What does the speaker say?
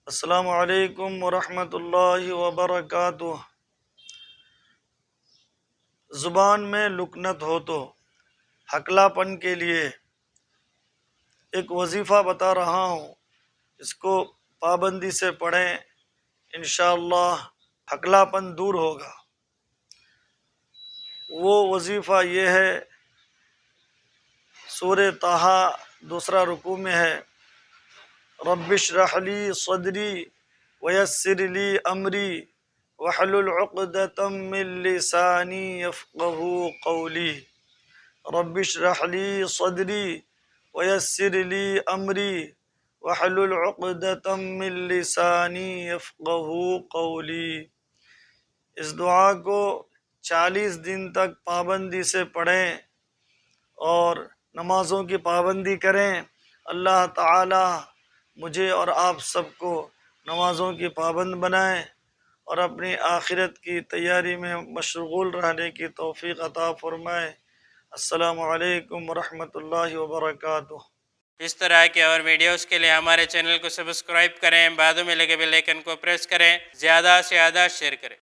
السلام علیکم ورحمۃ اللہ وبرکاتہ۔ زبان میں لکنت ہو تو ہکلا پن کے لیے ایک وظیفہ بتا رہا ہوں، اس کو پابندی سے پڑھیں، انشاءاللہ ہکلا پن دور ہوگا۔ وہ وظیفہ یہ ہے، سورہ طٰہٰ دوسرا رکوع میں ہے، رب اشرح لی صدری ویسر لی امری واحلل عقدۃ من لسانی یفقہوا قولی۔ رب اشرح لی صدری ویسر لی امری واحلل عقدۃ من لسانی یفقہوا قولی۔ اس دعا کو 40 دن تک پابندی سے پڑھیں اور نمازوں کی پابندی کریں۔ اللہ تعالی مجھے اور آپ سب کو نمازوں کی پابند بنائیں اور اپنی آخرت کی تیاری میں مشغول رہنے کی توفیق عطا فرمائے۔ السلام علیکم ورحمۃ اللہ وبرکاتہ۔ اس طرح کے اور ویڈیوز کے لیے ہمارے چینل کو سبسکرائب کریں، بعدوں میں لگے بیل آئیکن کو پریس کریں، زیادہ سے زیادہ شیئر کریں۔